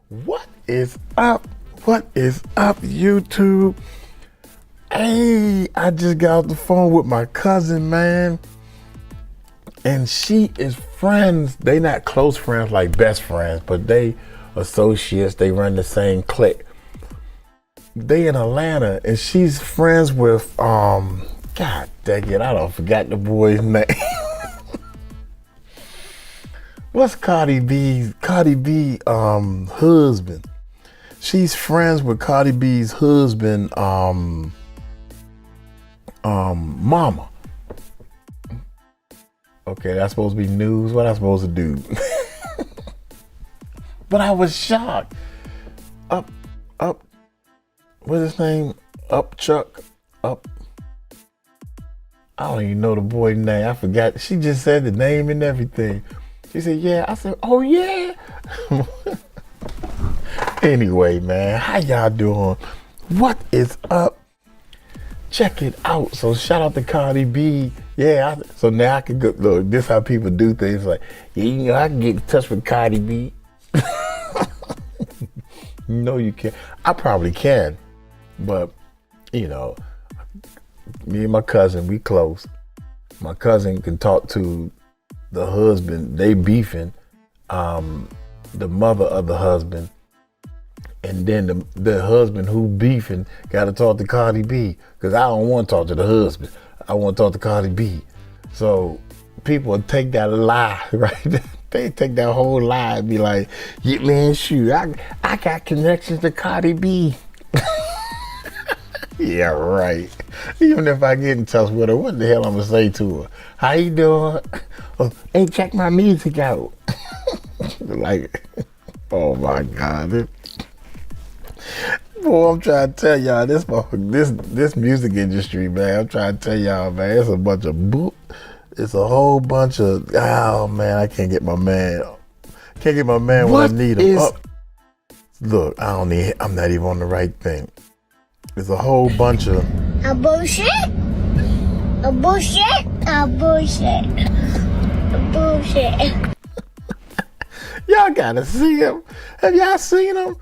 What is up? What is up, YouTube? Hey, I just got off the phone with my cousin, man. And she is friends. They not close friends like best friends, but they associates. They run the same clique. They in Atlanta, and she's friends with, God dang it, I don't forgot the boy's name. What's Cardi B's husband? She's friends with Cardi B's husband, mama. Okay, that's supposed to be news. What am I supposed to do? But I was shocked. Up, what's his name? Chuck. I don't even know the boy's name. I forgot. She just said the name and everything. She said, yeah. I said, oh, yeah. Anyway, man, how y'all doing? What is up? Check it out. So shout out to Cardi B. Yeah, so now I can go, look, this how people do things like, yeah, you know, I can get in touch with Cardi B. No, you can't. I probably can. But, you know, me and my cousin, we close. My cousin can talk to the husband, they beefing, the mother of the husband, and then the husband who beefing got to talk to Cardi B, because I don't want to talk to the husband. I want to talk to Cardi B. So people take that lie, right? They take that whole lie and be like, yeah, man, shoot, I got connections to Cardi B. Yeah, right. Even if I get in touch with her, what the hell I'm gonna say to her? How you doing? Oh, hey, check my music out. Like, oh my God. Boy, I'm trying to tell y'all, this music industry, man, I'm trying to tell y'all, man, it's a bunch of it's a whole bunch of, oh man, I can't get my man. Can't get my man when I need him. Look, I'm not even on the right thing. There's a whole bunch of a bullshit. Y'all gotta see him. Have y'all seen him?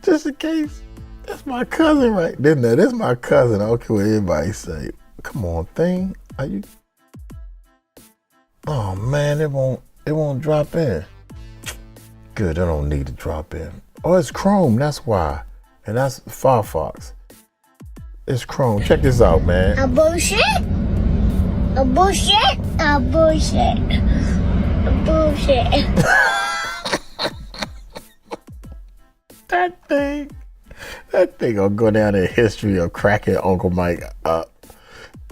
Just in case. That's my cousin right there. This is my cousin. I don't care what anybody say. Come on, thing. Are you? Oh man, it won't drop in. Good, I don't need to drop in. Oh, it's Chrome, that's why. And that's Firefox. It's Chrome. Check this out, man. A bullshit. That thing gonna go down in history of cracking Uncle Mike up.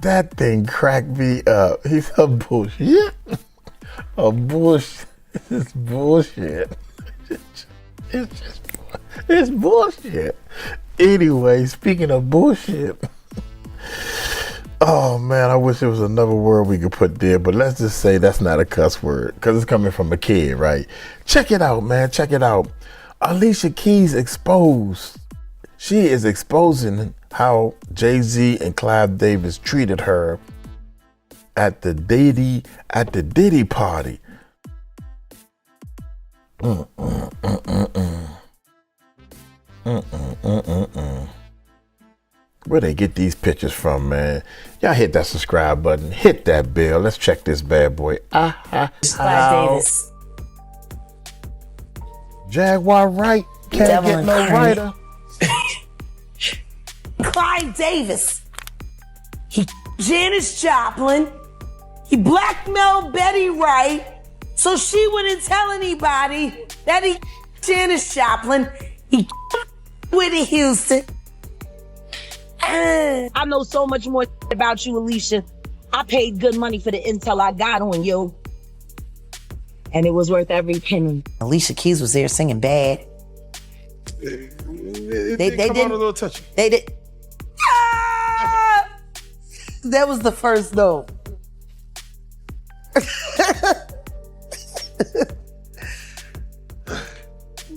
That thing cracked me up. He's a bullshit. A bullshit. It's bullshit. It's bullshit. Anyway, speaking of bullshit. Oh man, I wish there was another word we could put there, but let's just say that's not a cuss word because it's coming from a kid, right? Check it out, man. Check it out. Alicia Keys exposed. She is exposing how Jay-Z and Clive Davis treated her at the Diddy party. Where they get these pictures from, man? Y'all hit that subscribe button, hit that bell. Let's check this bad boy. Clive Davis. Jaguar right, can't get no righter. Clive Davis. He Janis Joplin. He blackmailed Betty Wright, so she wouldn't tell anybody that he Janis Joplin. He Whitney Houston. I know so much more about you, Alicia. I paid good money for the intel I got on you. And it was worth every penny. Alicia Keys was there singing bad. They did a little touchy. They did. Ah! That was the first note.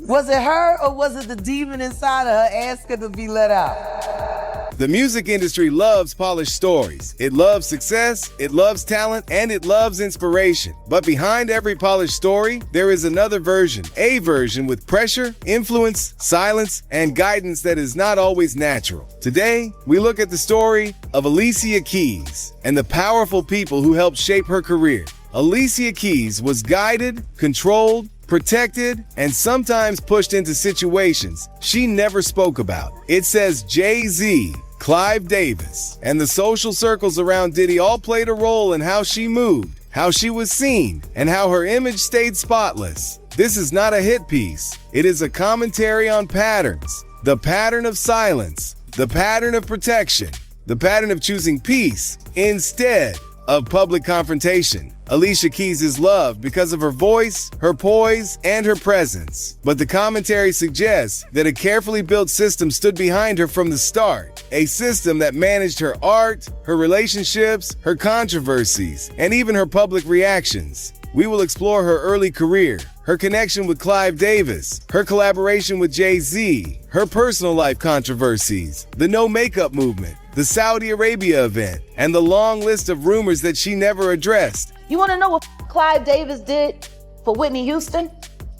Was it her or was it the demon inside of her asking to be let out? The music industry loves polished stories. It loves success, it loves talent, and it loves inspiration. But behind every polished story, there is another version. A version with pressure, influence, silence, and guidance that is not always natural. Today, we look at the story of Alicia Keys and the powerful people who helped shape her career. Alicia Keys was guided, controlled, protected, and sometimes pushed into situations she never spoke about. It says Jay-Z, Clive Davis, and the social circles around Diddy all played a role in how she moved, how she was seen, and how her image stayed spotless. This is not a hit piece. It is a commentary on patterns. The pattern of silence, the pattern of protection, the pattern of choosing peace instead of public confrontation. Alicia Keys is loved because of her voice, her poise, and her presence. But the commentary suggests that a carefully built system stood behind her from the start. A system that managed her art, her relationships, her controversies, and even her public reactions. We will explore her early career, her connection with Clive Davis, her collaboration with Jay-Z, her personal life controversies, the no makeup movement, the Saudi Arabia event, and the long list of rumors that she never addressed. You want to know what Clive Davis did for Whitney Houston?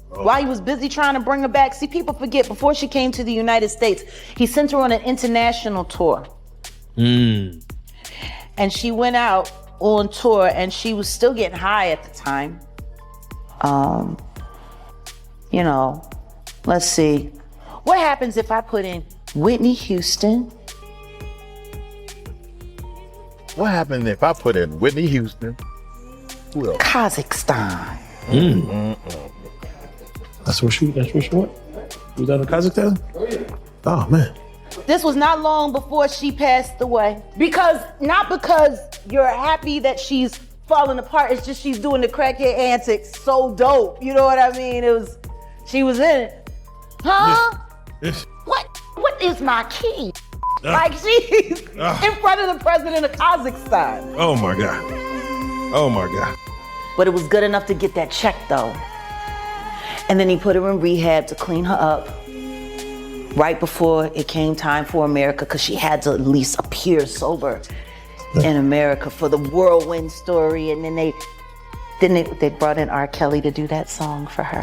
While he was busy trying to bring her back. See, people forget, before she came to the United States, he sent her on an international tour. And she went out on tour, and she was still getting high at the time. You know, let's see. What happens if I put in Whitney Houston? What happened if I put in Whitney Houston? Who else? Kazakhstan. That's where she went? Was that in Kazakhstan? Oh, man. This was not long before she passed away. Not because you're happy that she's falling apart, it's just she's doing the crackhead antics so dope. You know what I mean? She was in it. Huh? Yes. What is my key? Like she's in front of the president of Kazakhstan. Oh, my God. Oh, my God. But it was good enough to get that check, though. And then he put her in rehab to clean her up right before it came time for America, because she had to at least appear sober in America for the whirlwind story. And then they brought in R. Kelly to do that song for her.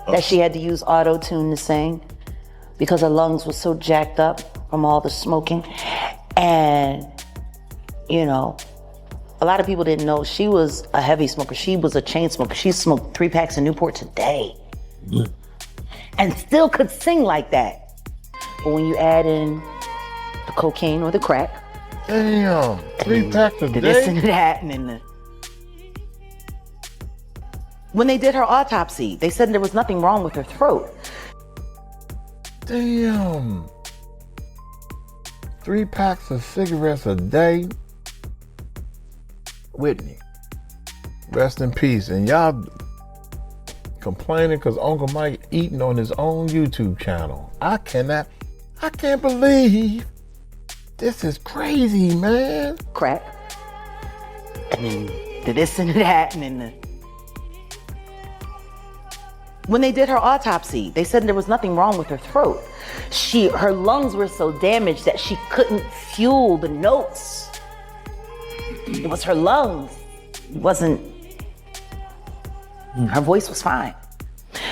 That she had to use auto-tune to sing because her lungs were so jacked up from all the smoking. And, you know, a lot of people didn't know she was a heavy smoker. She was a chain smoker. She smoked 3 packs of Newports a day and still could sing like that. But when you add in the cocaine or the crack, Damn, 3 packs a day? this and that, and when they did her autopsy, they said there was nothing wrong with her throat. Damn. 3 packs of cigarettes a day? Whitney, rest in peace. And y'all complaining because Uncle Mike eating on his own YouTube channel. I can't believe this is crazy, man. Crack. And then the this and that, and then the... When they did her autopsy, they said there was nothing wrong with her throat. Her lungs were so damaged that she couldn't fuel the notes. It was her lungs. It wasn't, her voice was fine.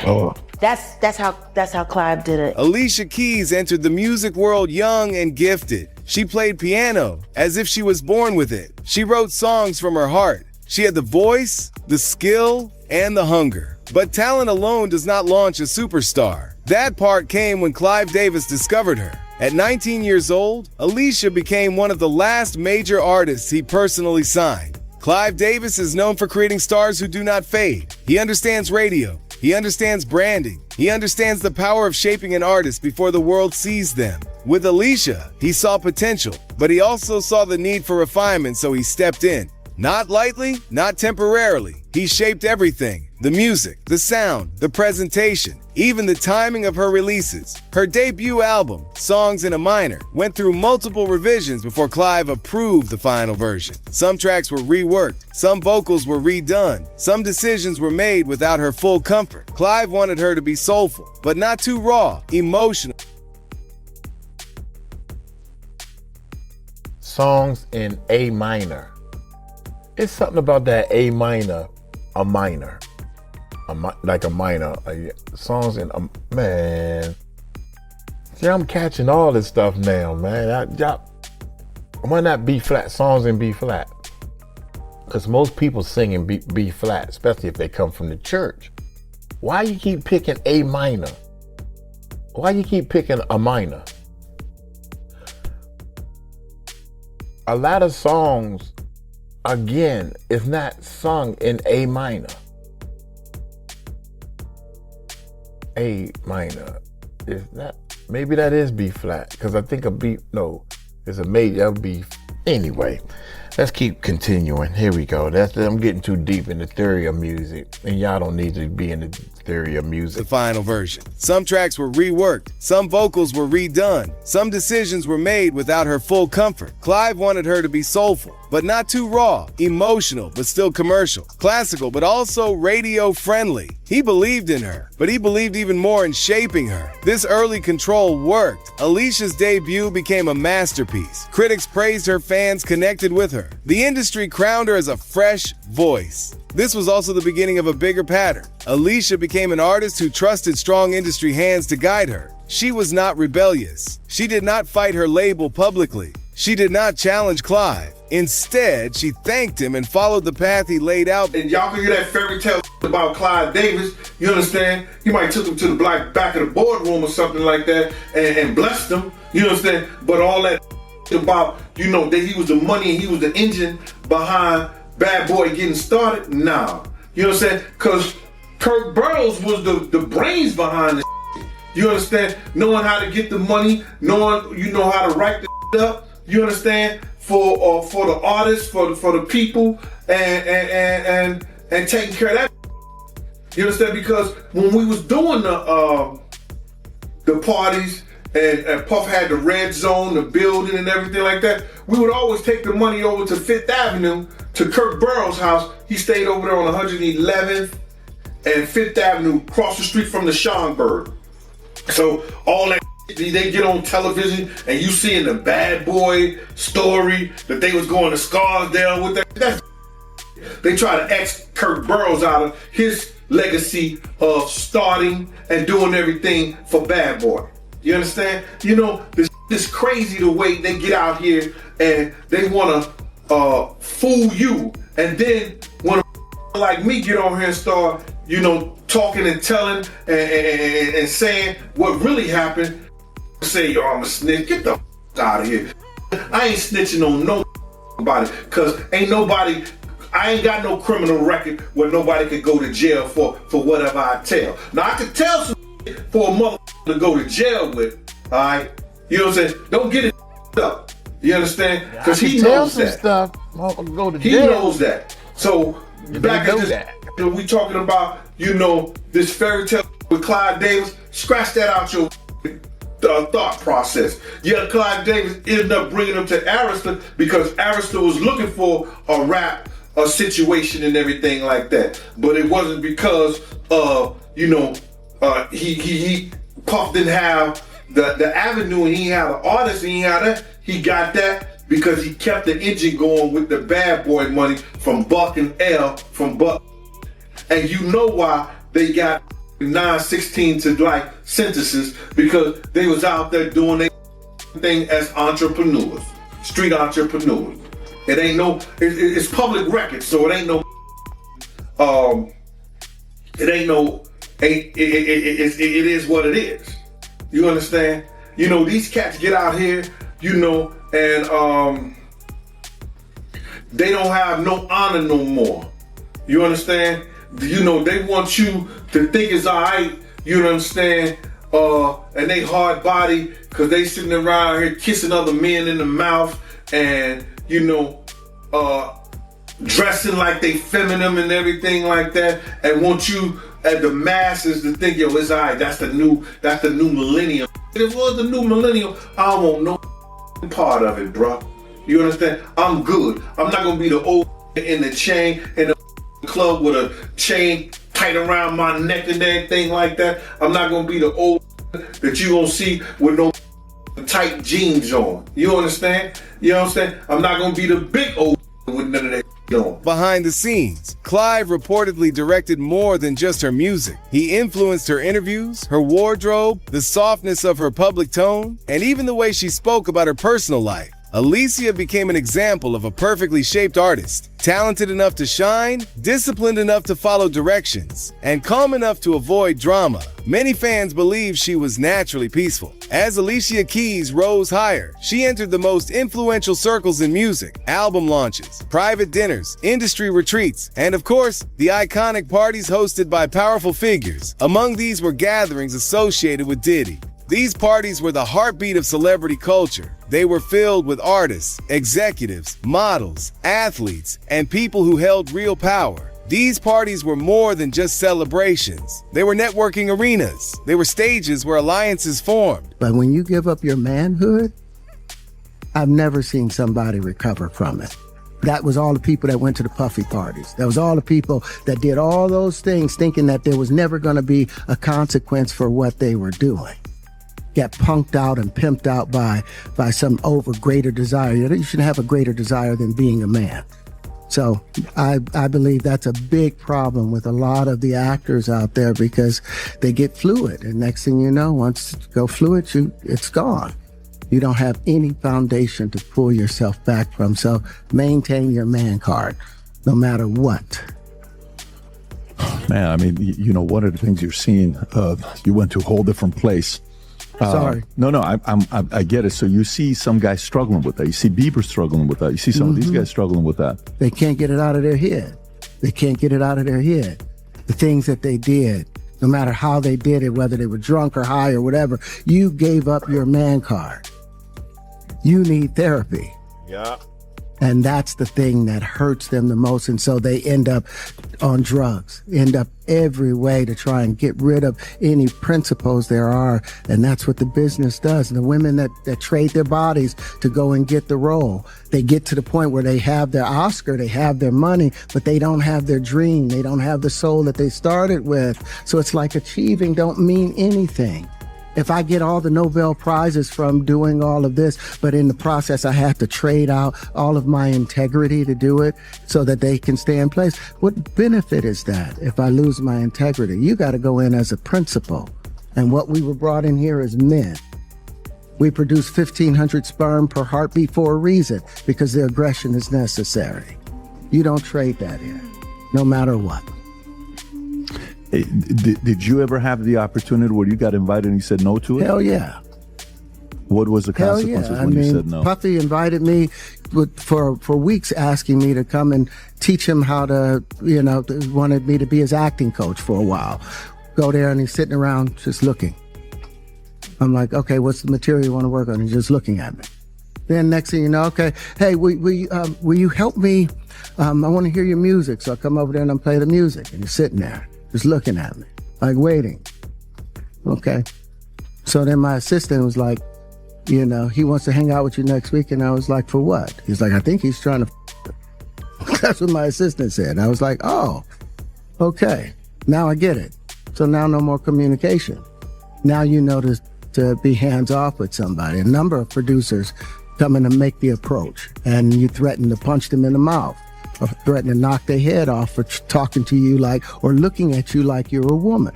Oh. That's how Clive did it. Alicia Keys entered the music world young and gifted. She played piano as if she was born with it. She wrote songs from her heart. She had the voice, the skill, and the hunger. But talent alone does not launch a superstar. That part came when Clive Davis discovered her. At 19 years old, Alicia became one of the last major artists he personally signed. Clive Davis is known for creating stars who do not fade. He understands radio. He understands branding. He understands the power of shaping an artist before the world sees them. With Alicia, he saw potential, but he also saw the need for refinement, so he stepped in. Not lightly, not temporarily. He shaped everything. The music, the sound, the presentation, even the timing of her releases. Her debut album, Songs in a Minor, went through multiple revisions before Clive approved the final version. Some tracks were reworked, some vocals were redone, some decisions were made without her full comfort. Clive wanted her to be soulful, but not too raw, emotional. Songs in A minor. It's something about that A minor, a minor. Like a minor, songs in man. See, I'm catching all this stuff now, man. Why not B flat? Songs in B flat, because most people sing in B flat, especially if they come from the church. Why you keep picking A minor? Why you keep picking a minor? A lot of songs, again, is not sung in A minor. A minor is that, maybe that is B flat, because I think it's a major, that would be, anyway. Let's keep continuing. Here we go. I'm getting too deep in the theory of music, and y'all don't need to be in the theory of music. The final version. Some tracks were reworked, some vocals were redone, some decisions were made without her full comfort. Clive wanted her to be soulful, but not too raw, emotional, but still commercial, classical, but also radio friendly. He believed in her, but he believed even more in shaping her. This early control worked. Alicia's debut became a masterpiece. Critics praised her, fans connected with her. The industry crowned her as a fresh voice. This was also the beginning of a bigger pattern. Alicia became an artist who trusted strong industry hands to guide her. She was not rebellious. She did not fight her label publicly. She did not challenge Clive. Instead, she thanked him and followed the path he laid out. And y'all can hear that fairy tale about Clive Davis, you understand? He might took him to the back of the boardroom or something like that and blessed him, you understand? But all that about, that he was the money and he was the engine behind Bad Boy getting started, nah. You know what I'm saying? Because Kirk Burroughs was the brains behind this. You understand? Knowing how to get the money, knowing how to write the up, you understand? For the artists, for the people, and taking care of that. You understand? Because when we was doing the parties and Puff had the red zone, the building and everything like that, we would always take the money over to Fifth Avenue to Kirk Burroughs' house. He stayed over there on 111th and Fifth Avenue, across the street from the Schomburg. So all that they get on television and you see in the Bad Boy story that they was going to Scarsdale with that. They try to X Kirk Burroughs out of his legacy of starting and doing everything for Bad Boy. You understand? This is crazy the way they get out here and they want to fool you. And then when a like me get on here and start, talking and telling and saying what really happened, say, yo, I'm a snitch. Get the out of here. I ain't snitching on nobody, because I ain't got no criminal record where nobody could go to jail for whatever I tell. Now, I could tell some for a mother to go to jail with, all right? You know what I'm saying? Don't get it up. You understand? Because he knows that. Stuff, go to jail. He knows that. So, back at this, we talking about, this fairy tale with Clive Davis. Scratch that out your thought process. Yeah, Clive Davis ended up bringing him to Arista because Arista was looking for a rap situation and everything like that. But it wasn't because he Puff didn't have the avenue and he had an artist and he had that. He got that because he kept the engine going with the Bad Boy money from Buck and L from Buck. And you know why they got 916 to like synthesis, because they was out there doing their thing as entrepreneurs, street entrepreneurs. It ain't it's public record, so it ain't no it is what it is. You understand? These cats get out here, and they don't have no honor no more. You understand? They want you to think it's all right, you understand? And they hard body because they sitting around here kissing other men in the mouth and, dressing like they feminine and everything like that, and want you as the masses to think, yo, it's alright, that's the new millennium. If it was the new millennium, I don't want no part of it, bro. You understand? I'm good. I'm not gonna be the old in the chain in the club with a chain tight around my neck and everything like that. I'm not gonna be the old that you gonna see with no tight jeans on. You understand? You understand? I'm not gonna be the big old with none of that on. Behind the scenes, Clive reportedly directed more than just her music. He influenced her interviews, her wardrobe, the softness of her public tone, and even the way she spoke about her personal life. Alicia became an example of a perfectly shaped artist, talented enough to shine, disciplined enough to follow directions, and calm enough to avoid drama. Many fans believe she was naturally peaceful. As Alicia Keys rose higher, she entered the most influential circles in music, album launches, private dinners, industry retreats, and of course, the iconic parties hosted by powerful figures. Among these were gatherings associated with Diddy. These parties were the heartbeat of celebrity culture. They were filled with artists, executives, models, athletes, and people who held real power. These parties were more than just celebrations. They were networking arenas. They were stages where alliances formed. But when you give up your manhood, I've never seen somebody recover from it. That was all the people that went to the puffy parties. That was all the people that did all those things thinking that there was never going to be a consequence for what they were doing. Get punked out and pimped out by some greater desire. You shouldn't have a greater desire than being a man. So I believe that's a big problem with a lot of the actors out there because they get fluid. And next thing you know, once you go fluid, it's gone. You don't have any foundation to pull yourself back from. So maintain your man card, no matter what. Man, I mean, you know, one of the things you're seeing, you went to a whole different place. Sorry. No, I get it. So you see some guys struggling with that. You see Bieber struggling with that. You see some of these guys struggling with that. They can't get it out of their head. They can't get it out of their head. The things that they did, no matter how they did it, whether they were drunk or high or whatever, you gave up your man card. You need therapy. Yeah. And that's the thing that hurts them the most. And so they end up on drugs, end up every way to try and get rid of any principles there are. And that's what the business does. And the women that trade their bodies to go and get the role, they get to the point where they have their Oscar, they have their money, but they don't have their dream. They don't have the soul that they started with. So it's like achieving don't mean anything. If I get all the Nobel Prizes from doing all of this, but in the process I have to trade out all of my integrity to do it so that they can stay in place, what benefit is that if I lose my integrity? You got to go in as a principal. And what we were brought in here as men. We produce 1,500 sperm per heartbeat for a reason, because the aggression is necessary. You don't trade that in, no matter what. Hey, did you ever have the opportunity where you got invited and you said no to it? Hell yeah. What was the consequences when you said no? Puffy invited me for weeks, asking me to come and teach him how to, wanted me to be his acting coach for a while. Go there and he's sitting around just looking. I'm like, okay, what's the material you want to work on? He's just looking at me. Then next thing you know, okay, hey, will you help me? I want to hear your music. So I come over there and I play the music, and he's sitting there just looking at me, like waiting. Okay. So then my assistant was like, he wants to hang out with you next week. And I was like, for what? He's like, I think he's trying to. That's what my assistant said. I was like, oh, okay. Now I get it. So now no more communication. Now you know to be hands off with somebody. A number of producers come in and make the approach, and you threaten to punch them in the mouth, or threaten to knock their head off for talking to you or looking at you like you're a woman.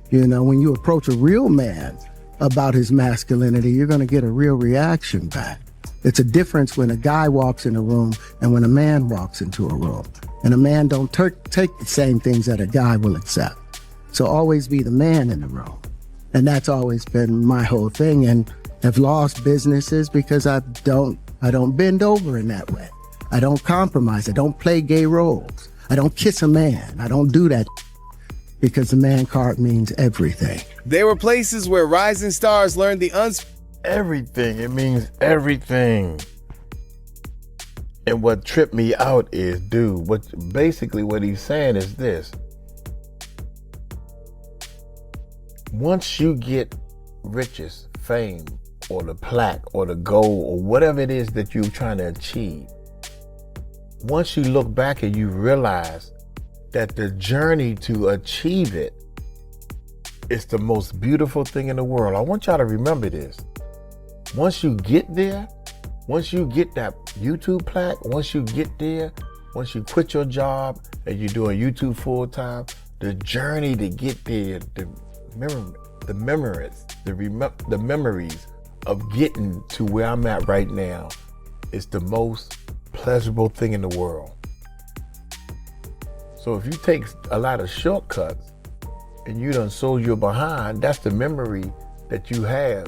When you approach a real man about his masculinity, you're going to get a real reaction back. It's a difference when a guy walks in a room and when a man walks into a room. And a man don't take the same things that a guy will accept. So always be the man in the room. And that's always been my whole thing. And I've lost businesses because I don't bend over in that way. I don't compromise. I don't play gay roles. I don't kiss a man. I don't do that because the man card means everything. There were places where rising stars learned the Everything. It means everything. And what tripped me out is, dude, what he's saying is this. Once you get riches, fame, or the plaque, or the goal, or whatever it is that you're trying to achieve, once you look back and you realize that the journey to achieve it is the most beautiful thing in the world. I want y'all to remember this. Once you get there, once you get that YouTube plaque, once you get there, once you quit your job and you're doing YouTube full time, the journey to get there, the memories of getting to where I'm at right now is the most pleasurable thing in the world. So if you take a lot of shortcuts and you done sold your behind, that's the memory that you have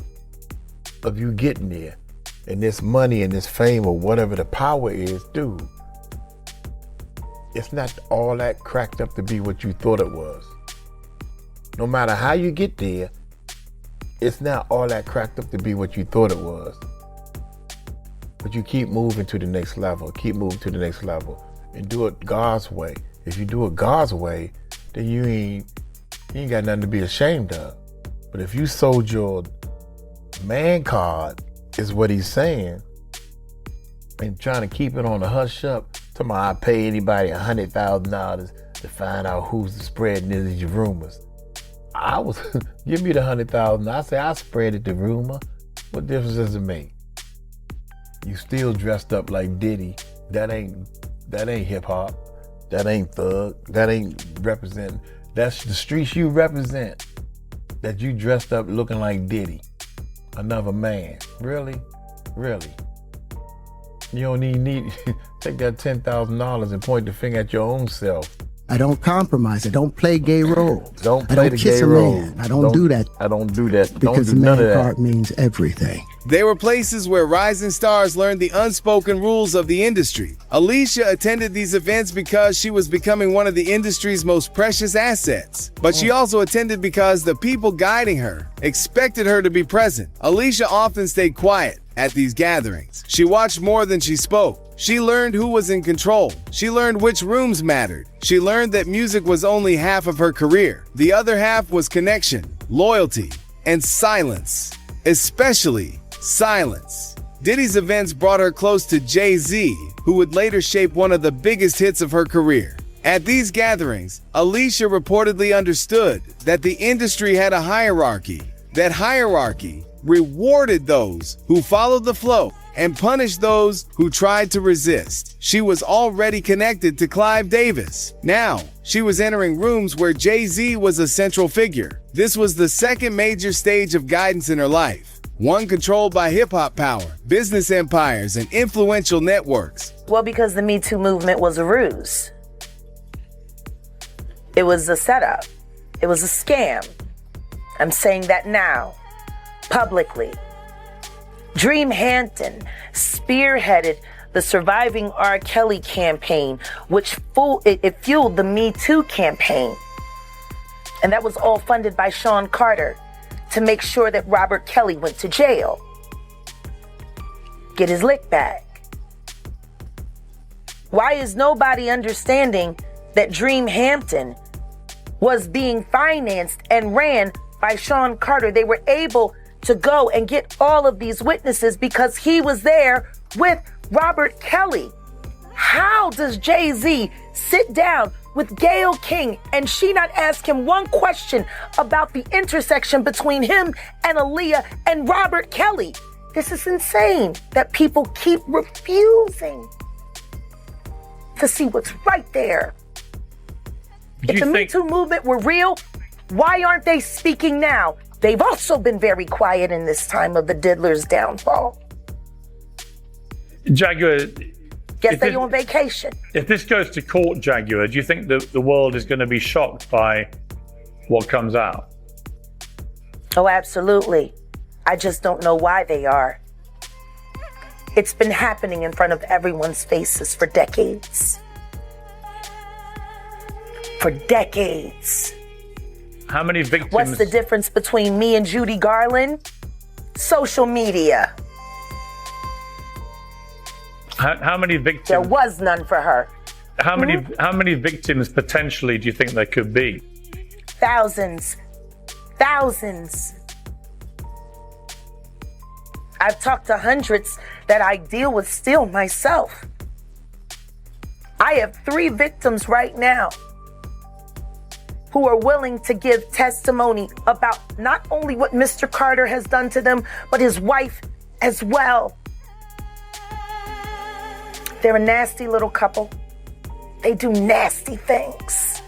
of you getting there. And this money and this fame or whatever the power is, dude, it's not all that cracked up to be what you thought it was. No matter how you get there, it's not all that cracked up to be what you thought it was. But you keep moving to the next level, and do it God's way. If you do it God's way, then you ain't got nothing to be ashamed of. But if you sold your man card, is what he's saying, and trying to keep it on the hush up, talking about I pay anybody $100,000 to find out who's spreading these rumors. I was, give me the $100,000. I say I spread the rumor. What difference does it make? You still dressed up like Diddy. That ain't hip hop. That ain't thug. That ain't represent. That's the streets you represent. That you dressed up looking like Diddy. Another man. Really? You don't need take that $10,000 and point the finger at your own self. I don't compromise. I don't play gay roles. Don't play I don't the kiss gay a role. man. I don't do that. I don't do that. Because Don't do the none of man that. card means everything. They were places where rising stars learned the unspoken rules of the industry. Alicia attended these events because she was becoming one of the industry's most precious assets. But she also attended because the people guiding her expected her to be present. Alicia often stayed quiet at these gatherings. She watched more than she spoke. She learned who was in control. She learned which rooms mattered. She learned that music was only half of her career. The other half was connection, loyalty, and silence. Especially silence. Diddy's events brought her close to Jay-Z, who would later shape one of the biggest hits of her career. At these gatherings, Alicia reportedly understood that the industry had a hierarchy. That hierarchy rewarded those who followed the flow and punished those who tried to resist. She was already connected to Clive Davis. Now, she was entering rooms where Jay-Z was a central figure. This was the second major stage of guidance in her life, one controlled by hip-hop power, business empires, and influential networks. Well, because the MeToo movement was a ruse. It was a setup. It was a scam. I'm saying that now, publicly. Dream Hampton spearheaded the Surviving R. Kelly campaign, which fueled the Me Too campaign. And that was all funded by Sean Carter to make sure that Robert Kelly went to jail. Get his lick back. Why is nobody understanding that Dream Hampton was being financed and ran by Sean Carter? They were able to go and get all of these witnesses because he was there with Robert Kelly. How does Jay-Z sit down with Gayle King and she not ask him one question about the intersection between him and Aaliyah and Robert Kelly? This is insane that people keep refusing to see what's right there. If the Me Too movement were real, why aren't they speaking now? They've also been very quiet in this time of the diddler's downfall. Jaguar, Guess they're on vacation. if this goes to court, Jaguar, do you think that the world is going to be shocked by what comes out? Oh, absolutely. I just don't know why they are. It's been happening in front of everyone's faces for decades. For decades. How many victims? What's the difference between me and Judy Garland? Social media. How many There victims? was none for her. How many victims potentially do you think there could be? Thousands. Thousands. I've talked to hundreds that I deal with still myself. I have 3 victims right now who are willing to give testimony about not only what Mr. Carter has done to them, but his wife as well. They're a nasty little couple. They do nasty things.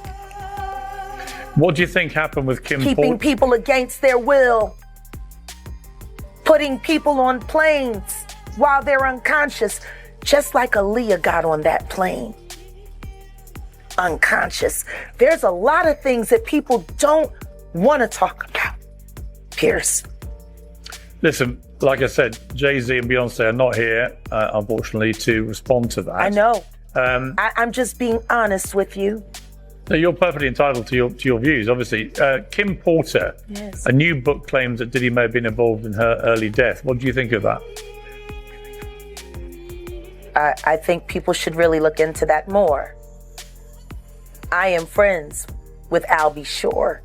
What do you think happened with Kim Keeping Porter? people against their will. Putting people on planes while they're unconscious, just like Aaliyah got on that plane. Unconscious. There's a lot of things that people don't want to talk about, Pierce. Listen, like I said, Jay-Z and Beyonce are not here, unfortunately, to respond to that. I know. I'm just being honest with you. No, you're perfectly entitled to your views, obviously. Kim Porter, Yes. a new book claims that Diddy may have been involved in her early death. What do you think of that? I think people should really look into that more. I am friends with Albie Shore.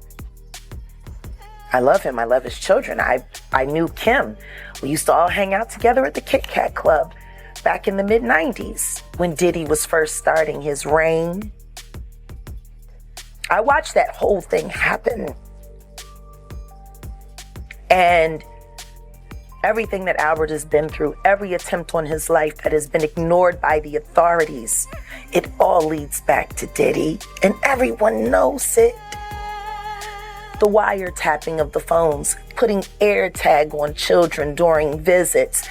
I love him. I love his children. I knew Kim. We used to all hang out together at the Kit Kat Club back in the mid-90s when Diddy was first starting his reign. I watched that whole thing happen. And everything that Albert has been through, every attempt on his life that has been ignored by the authorities, it all leads back to Diddy. And everyone knows it. The wiretapping of the phones, putting air tag on children during visits.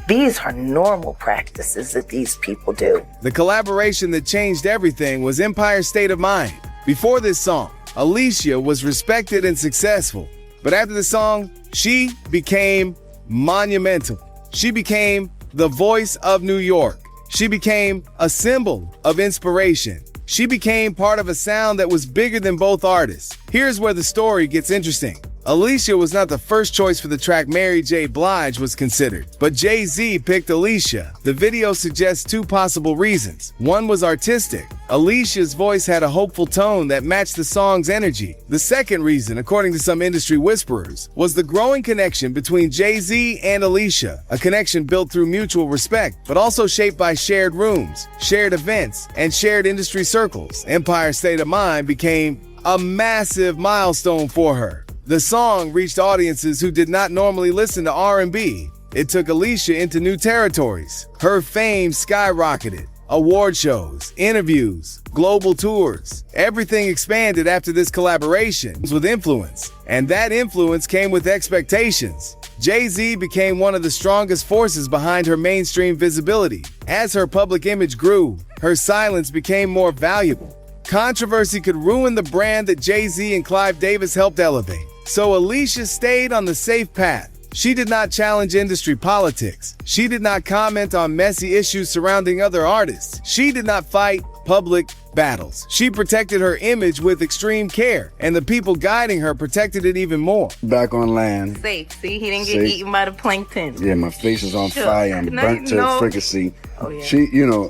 These are normal practices that these people do. The collaboration that changed everything was Empire State of Mind. Before this song, Alicia was respected and successful. But after the song, she became monumental. She became the voice of New York. She became a symbol of inspiration. She became part of a sound that was bigger than both artists. Here's where the story gets interesting. Alicia was not the first choice for the track Mary J. Blige was considered, but Jay-Z picked Alicia. The video suggests 2 possible reasons. One was artistic. Alicia's voice had a hopeful tone that matched the song's energy. The second reason, according to some industry whisperers, was the growing connection between Jay-Z and Alicia, a connection built through mutual respect, but also shaped by shared rooms, shared events, and shared industry circles. Empire State of Mind became a massive milestone for her. The song reached audiences who did not normally listen to R&B. It took Alicia into new territories. Her fame skyrocketed. Award shows, interviews, global tours. Everything expanded after this collaboration with influence. And that influence came with expectations. Jay-Z became one of the strongest forces behind her mainstream visibility. As her public image grew, her silence became more valuable. Controversy could ruin the brand that Jay-Z and Clive Davis helped elevate. So Alicia stayed on the safe path. She did not challenge industry politics. She did not comment on messy issues surrounding other artists. She did not fight public battles. She protected her image with extreme care, and the people guiding her protected it even more. Back on land. Safe. See, he didn't get eaten by the plankton. Yeah, my face is on Sure. fire. I'm Now burnt you to know. fricassee. Oh, yeah.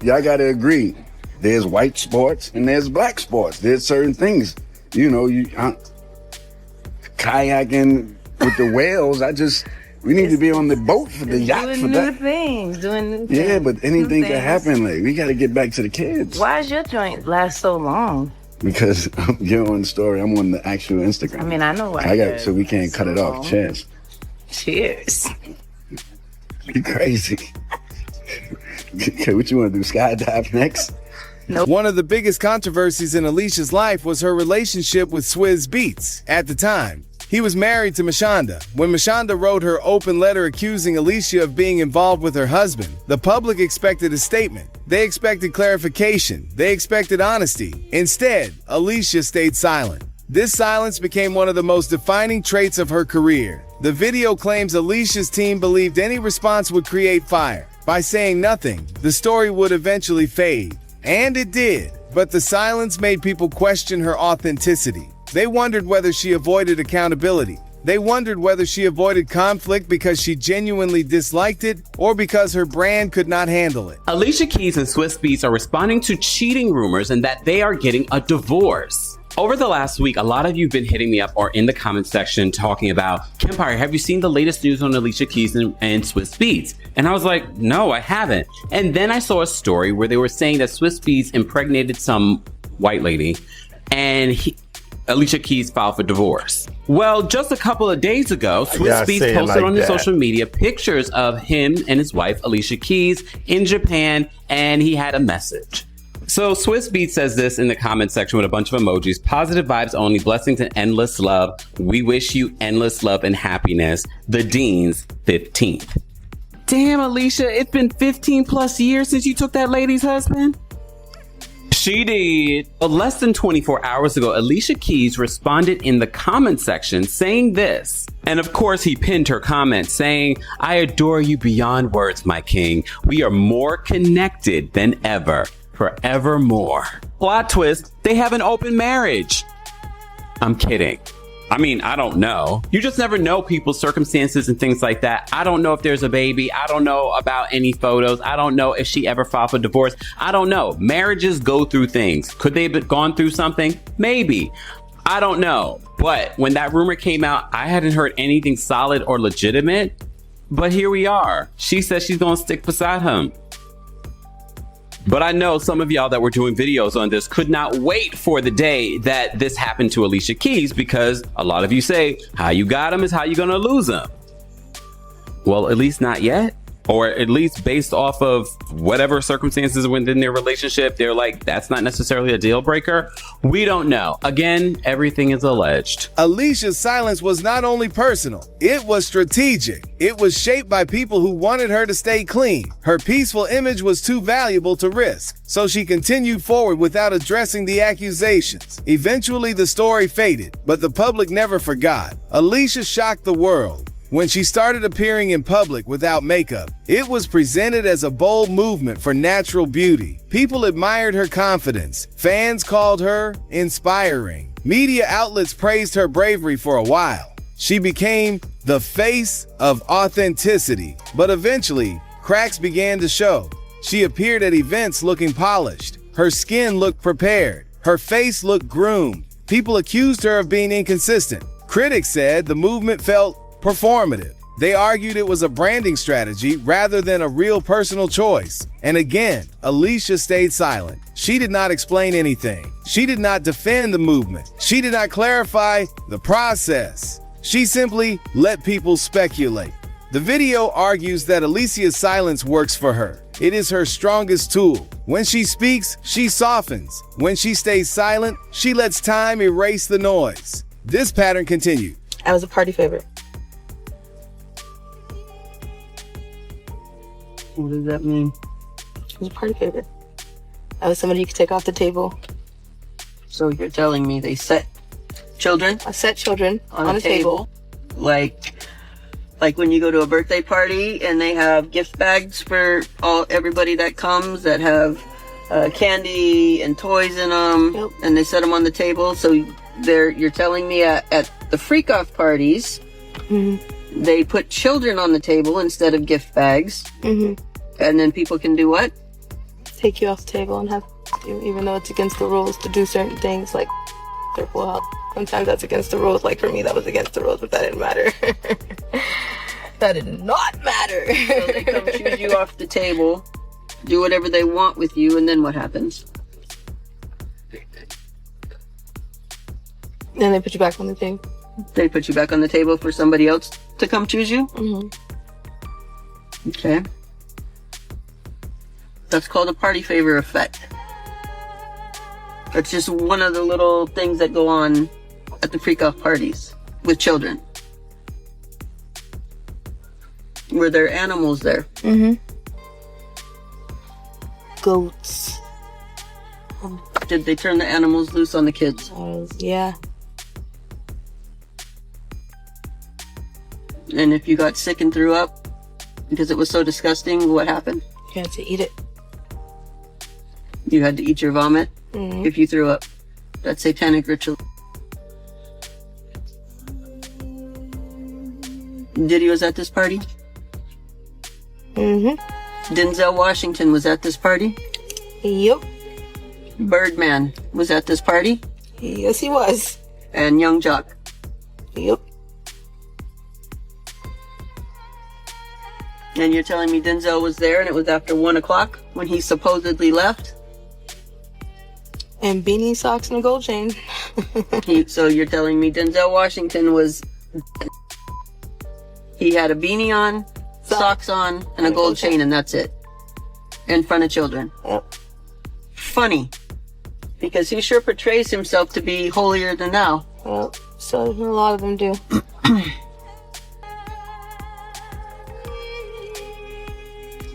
Y'all gotta agree. There's white sports and there's black sports. There's certain things. Kayaking with the whales, we need to be on the boat for the yacht Doing for new that. things. Doing new things. Yeah, but anything New can things. happen. Like, we gotta get back to the kids. Why is your joint last so long? Because you're on the story. I'm on the actual Instagram. I mean, I know why. So we can't cut it off. long. Cheers. Cheers. You crazy. Okay, what you want to do? Skydive next? One of the biggest controversies in Alicia's life was her relationship with Swizz Beatz at the time. He was married to Mashonda. When Mashonda wrote her open letter accusing Alicia of being involved with her husband, the public expected a statement. They expected clarification. They expected honesty. Instead, Alicia stayed silent. This silence became one of the most defining traits of her career. The video claims Alicia's team believed any response would create fire. By saying nothing, the story would eventually fade. And it did. But the silence made people question her authenticity. They wondered whether she avoided accountability, They wondered whether she avoided conflict because she genuinely disliked it or because her brand could not handle it. Alicia Keys and Swizz Beatz are responding to cheating rumors and that they are getting a divorce. Over the last week, a lot of you have been hitting me up or in the comment section talking about, Kempire, have you seen the latest news on Alicia Keys and Swizz Beatz? And I was like, no, I haven't. And then I saw a story where they were saying that Swizz Beatz impregnated some white lady and Alicia Keys filed for divorce. Well, just a couple of days ago, Swizz Beatz posted on his social media pictures of him and his wife, Alicia Keys, in Japan, and he had a message. So Swizz Beatz says this in the comment section with a bunch of emojis. Positive vibes only, blessings and endless love. We wish you endless love and happiness. The Dean's 15th. Damn, Alicia, it's been 15 plus years since you took that lady's husband. She did. But less than 24 hours ago, Alicia Keys responded in the comment section saying this. And of course, he pinned her comment saying, I adore you beyond words, my king. We are more connected than ever. Forevermore. Plot twist, they have an open marriage. I'm kidding. I mean, I don't know. You just never know people's circumstances and things like that. I don't know if there's a baby. I don't know about any photos. I don't know if she ever filed for divorce. I don't know. Marriages go through things. Could they have gone through something? Maybe. I don't know. But when that rumor came out, I hadn't heard anything solid or legitimate. But here we are. She says she's going to stick beside him. But I know some of y'all that were doing videos on this could not wait for the day that this happened to Alicia Keys, because a lot of you say, how you got him is how you're gonna lose him. Well, at least not yet. Or at least based off of whatever circumstances within their relationship, they're like, that's not necessarily a deal breaker. We don't know. Again, everything is alleged. Alicia's silence was not only personal, it was strategic. It was shaped by people who wanted her to stay clean. Her peaceful image was too valuable to risk, so she continued forward without addressing the accusations. Eventually, the story faded, but the public never forgot. Alicia shocked the world. When she started appearing in public without makeup, it was presented as a bold movement for natural beauty. People admired her confidence. Fans called her inspiring. Media outlets praised her bravery for a while. She became the face of authenticity. But eventually, cracks began to show. She appeared at events looking polished. Her skin looked prepared. Her face looked groomed. People accused her of being inconsistent. Critics said the movement felt performative. They argued it was a branding strategy rather than a real personal choice. And again, Alicia stayed silent. She did not explain anything. She did not defend the movement. She did not clarify the process. She simply let people speculate. The video argues that Alicia's silence works for her. It is her strongest tool. When she speaks, she softens. When she stays silent, she lets time erase the noise. This pattern continued. I was a party favorite. What does that mean? I was a party favorite. I was somebody you could take off the table. So you're telling me they set children? I set children on a table. Like when you go to a birthday party and they have gift bags for everybody that comes that have candy and toys in them, yep. And they set them on the table. So you're telling me at the freak off parties, mm-hmm. They put children on the table instead of gift bags. Mm-hmm. And then people can do what? Take you off the table and have you, even though it's against the rules to do certain things like circle out. Sometimes that's against the rules. Like for me, that was against the rules, but that didn't matter. That did not matter. So they come choose you off the table, do whatever they want with you, and then what happens? Then they put you back on the table. They put you back on the table for somebody else to come choose you? Mm-hmm. Okay. That's called a party favor effect. That's just one of the little things that go on at the freak-off parties with children. Were there animals there? Mm-hmm. Goats. Did they turn the animals loose on the kids? Yeah. And if you got sick and threw up because it was so disgusting, what happened? You had to eat it. You had to eat your vomit Mm-hmm. if you threw up. That's satanic ritual. Diddy was at this party? Denzel Washington was at this party? Yep. Birdman was at this party? Yes, he was. And Young Jock? Yep. And you're telling me Denzel was there and it was after 1 o'clock when he supposedly left? And beanie, socks, and a gold chain. So you're telling me Denzel Washington was... He had a beanie on, socks on, and a gold chain, and that's it. In front of children. Yep. Funny. Because he sure portrays himself to be holier than thou. Yep. So a lot of them do.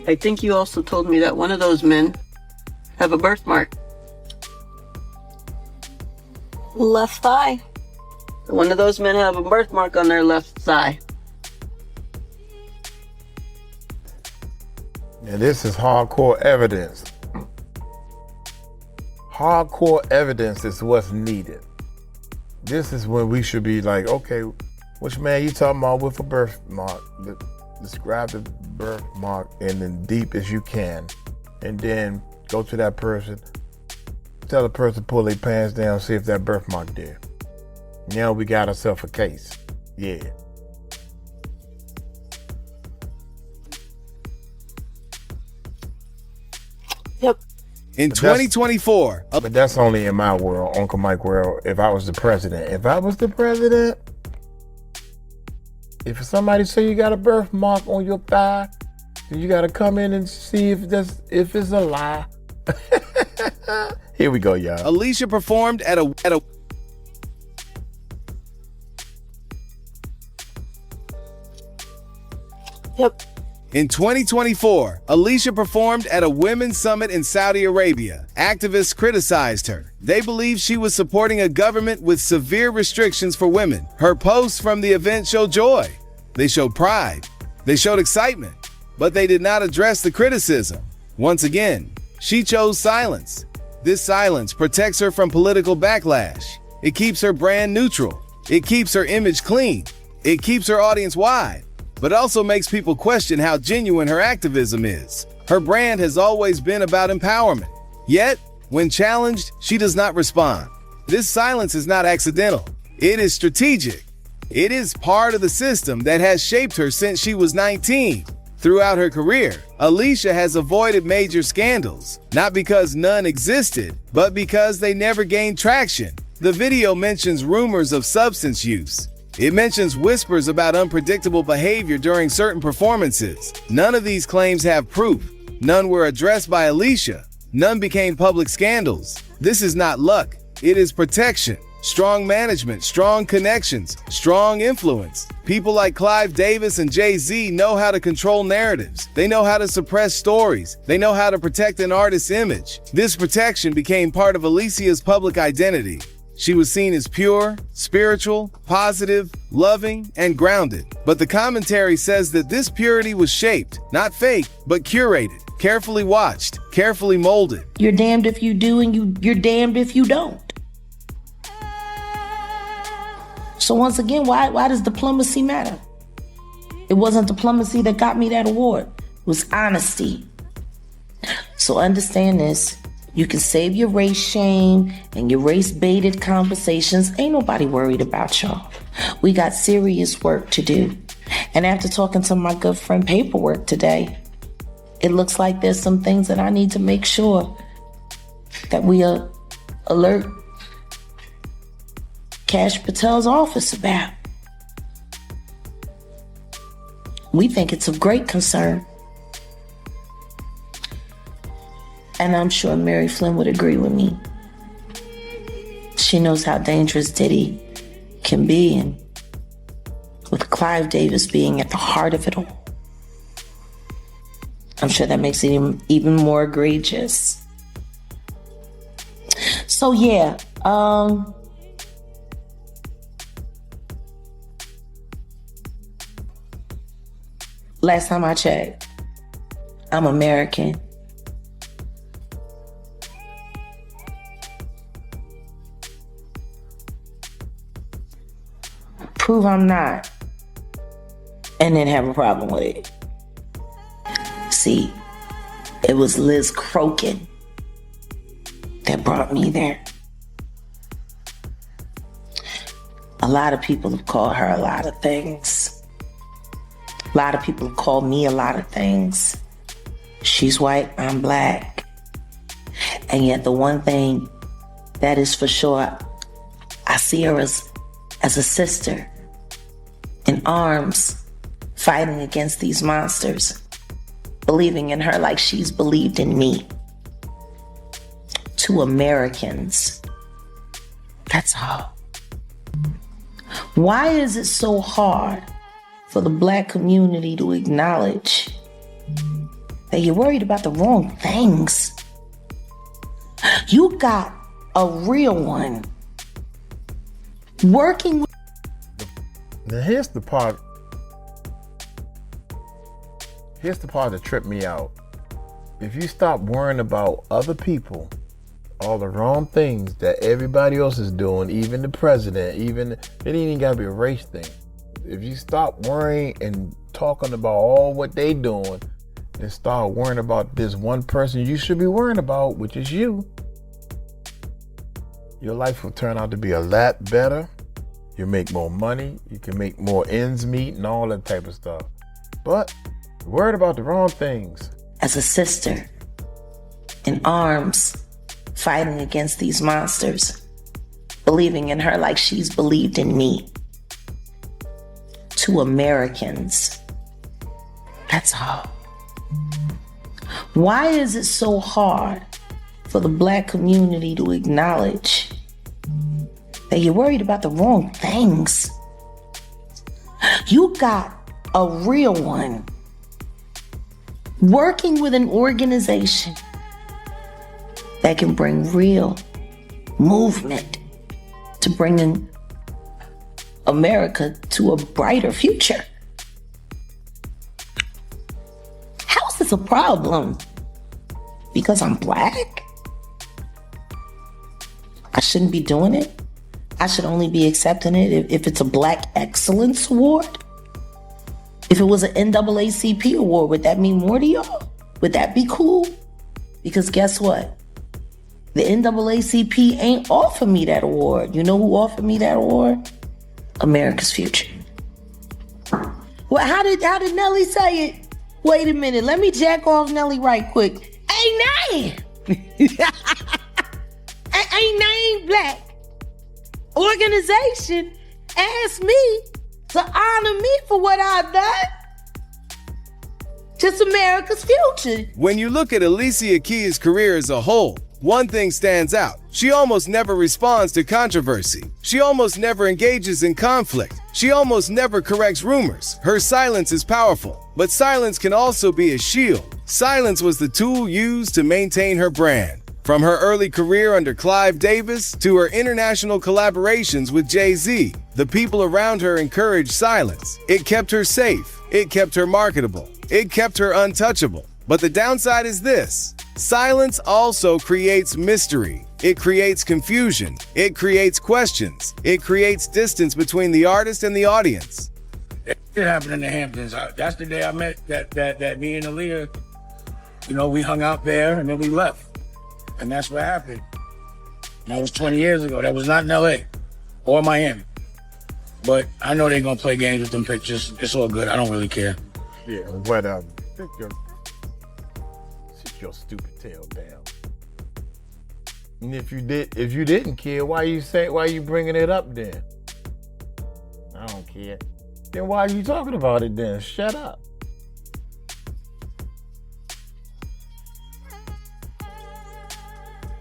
I think you also told me that one of those men have a birthmark. Left thigh. One of those men have a birthmark on their left thigh. And this is hardcore evidence. Hardcore evidence is what's needed. This is when we should be like, okay, which man you talking about with a birthmark? Describe the birthmark in as deep as you can. And then go to that person, tell the person to pull their pants down, see if that birthmark there. Now we got ourselves a case. Yeah. Yep. In 2024. But that's only in my world, Uncle Mike world, if I was the president. If I was the president, if somebody say you got a birthmark on your thigh, then you got to come in and see if it's a lie. Here we go, y'all. Alicia performed at a Yep. In 2024, Alicia performed at a women's summit in Saudi Arabia. Activists criticized her. They believed she was supporting a government with severe restrictions for women. Her posts from the event showed joy. They showed pride. They showed excitement. But they did not address the criticism. Once again, she chose silence. This silence protects her from political backlash. It keeps her brand neutral. It keeps her image clean. It keeps her audience wide, but also makes people question how genuine her activism is. Her brand has always been about empowerment. Yet, when challenged, she does not respond. This silence is not accidental. It is strategic. It is part of the system that has shaped her since she was 19. Throughout her career, Alicia has avoided major scandals, not because none existed, but because they never gained traction. The video mentions rumors of substance use. It mentions whispers about unpredictable behavior during certain performances. None of these claims have proof. None were addressed by Alicia. None became public scandals. This is not luck. It is protection. Strong management, strong connections, strong influence. People like Clive Davis and Jay-Z know how to control narratives. They know how to suppress stories. They know how to protect an artist's image. This protection became part of Alicia's public identity. She was seen as pure, spiritual, positive, loving, and grounded. But the commentary says that this purity was shaped, not fake, but curated, carefully watched, carefully molded. You're damned if you do and you're damned if you don't. So once again, why does diplomacy matter? It wasn't diplomacy that got me that award. It was honesty. So understand this. You can save your race shame and your race-baited conversations. Ain't nobody worried about y'all. We got serious work to do. And after talking to my good friend Paperwork today, it looks like there's some things that I need to make sure that we alert Cash Patel's office about. We think it's of great concern. And I'm sure Mary Flynn would agree with me. She knows how dangerous Diddy can be, and with Clive Davis being at the heart of it all, I'm sure that makes it even more egregious. So yeah, last time I checked, I'm American. Prove I'm not. and then have a problem with it. See, it was Liz Crokin that brought me there. A lot of people have called her a lot of things. A lot of people have called me a lot of things. She's white, I'm black. And yet the one thing that is for sure, I see her as a sister in arms, fighting against these monsters, believing in her like she's believed in me. To Americans, that's all. Why is it so hard for the black community to acknowledge that you're worried about the wrong things? You got a real one working with. Now here's the part that tripped me out. If you stop worrying about other people, all the wrong things that everybody else is doing, even the president, it ain't even gotta be a race thing. If you stop worrying and talking about all what they doing and start worrying about this one person you should be worrying about, which is you, your life will turn out to be a lot better. You make more money, you can make more ends meet and all that type of stuff. But you're worried about the wrong things. As a sister in arms, fighting against these monsters, believing in her like she's believed in me. To Americans, that's all. Why is it so hard for the black community to acknowledge that you're worried about the wrong things? You got a real one working with an organization that can bring real movement to bringing America to a brighter future. How is this a problem? Because I'm black? I shouldn't be doing it? I should only be accepting it if it's a Black Excellence Award? If it was an NAACP award, would that mean more to y'all? Would that be cool? Because guess what? The NAACP ain't offered me that award. You know who offered me that award? America's Future. Well, how did Nelly say it? Wait a minute, let me jack off Nelly right quick. Ain't name black organization asked me to honor me for what I've done. Just America's future. When you look at Alicia Keys' career as a whole, one thing stands out. She almost never responds to controversy. She almost never engages in conflict. She almost never corrects rumors. Her silence is powerful, but silence can also be a shield. Silence was the tool used to maintain her brand. From her early career under Clive Davis to her international collaborations with Jay-Z, the people around her encouraged silence. It kept her safe. It kept her marketable. It kept her untouchable. But the downside is this: silence also creates mystery. It creates confusion. It creates questions. It creates distance between the artist and the audience. It happened in the Hamptons. That's the day I met that me and Aaliyah, we hung out there and then we left. And that's what happened. And that was 20 years ago. That was not in LA or Miami. But I know they're gonna play games with them pictures. It's all good. I don't really care. Yeah, whatever. Sit your stupid tail down. And if you didn't care, why you bringing it up then? I don't care. Then why are you talking about it then? Shut up.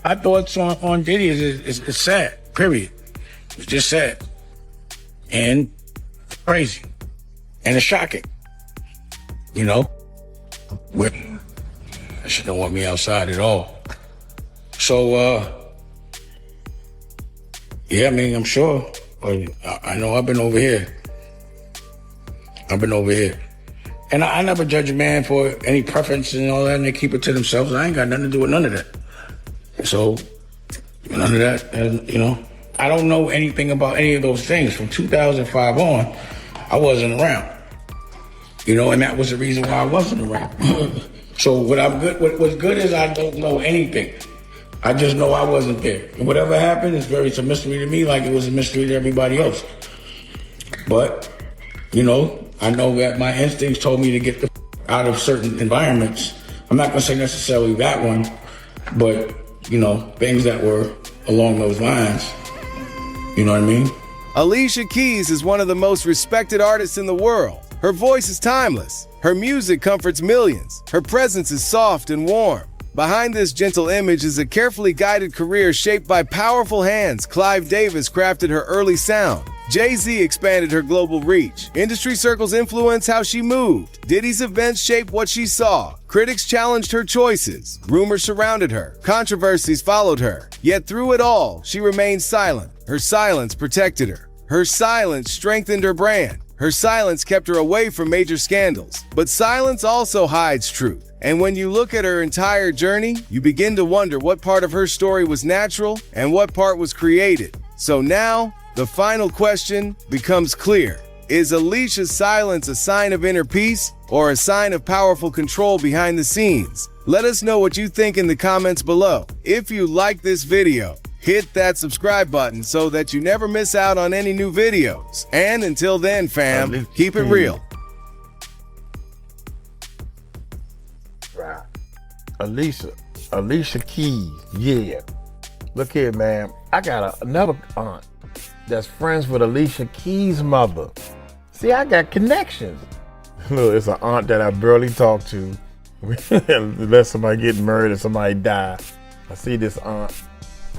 I thought on Diddy is sad, period. It's just sad. And crazy. And it's shocking. That shit don't want me outside at all. So, yeah, I'm sure. But I know I've been over here. And I never judge a man for any preference and all that, and they keep it to themselves. I ain't got nothing to do with none of that. So, none of that, I don't know anything about any of those things. From 2005 on, I wasn't around. You know, and that was the reason why I wasn't around. So what's good is I don't know anything. I just know I wasn't there. And whatever happened it's a mystery to me, like it was a mystery to everybody else. But, you know, I know that my instincts told me to get the out of certain environments. I'm not gonna say necessarily that one, but, you know, things that were along those lines. You know what I mean? Alicia Keys is one of the most respected artists in the world. Her voice is timeless. Her music comforts millions. Her presence is soft and warm. Behind this gentle image is a carefully guided career shaped by powerful hands. Clive Davis crafted her early sound. Jay-Z expanded her global reach. Industry circles influenced how she moved. Diddy's events shaped what she saw. Critics challenged her choices. Rumors surrounded her. Controversies followed her. Yet through it all, she remained silent. Her silence protected her. Her silence strengthened her brand. Her silence kept her away from major scandals. But silence also hides truth. And when you look at her entire journey, you begin to wonder what part of her story was natural and what part was created. So now, the final question becomes clear. Is Alicia's silence a sign of inner peace or a sign of powerful control behind the scenes? Let us know what you think in the comments below. If you like this video, hit that subscribe button so that you never miss out on any new videos. And until then, fam, keep it real. Right. Alicia Keys, yeah. Look here, man. I got another aunt that's friends with Alicia Keys' mother. See, I got connections. Look, it's an aunt that I barely talk to. Unless somebody get murdered or somebody die. I see this aunt.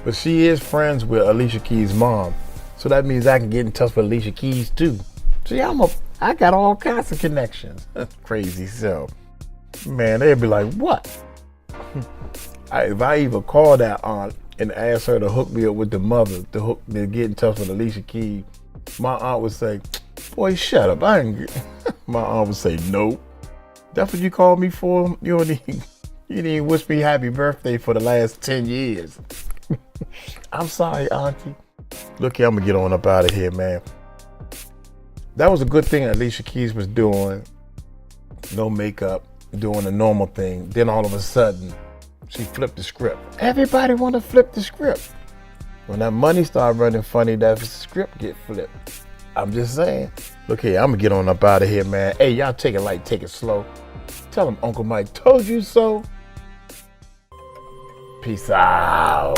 But she is friends with Alicia Keys' mom. So that means I can get in touch with Alicia Keys too. See, I got all kinds of connections. That's crazy. So, man, they'd be like, what? If I even call that aunt and ask her to hook me up with the mother to get in touch with Alicia Keys, my aunt would say, boy, shut up. My aunt would say, nope. That's what you called me for? You didn't even wish me happy birthday for the last 10 years. I'm sorry, auntie. Look here, I'm gonna get on up out of here, man. That was a good thing Alicia Keys was doing. No makeup, doing a normal thing. Then all of a sudden, she flipped the script. Everybody want to flip the script. When that money start running funny, that script get flipped. I'm just saying. Look here, I'm gonna get on up out of here, man. Hey, y'all take it light, take it slow. Tell him Uncle Mike told you so. Peace out.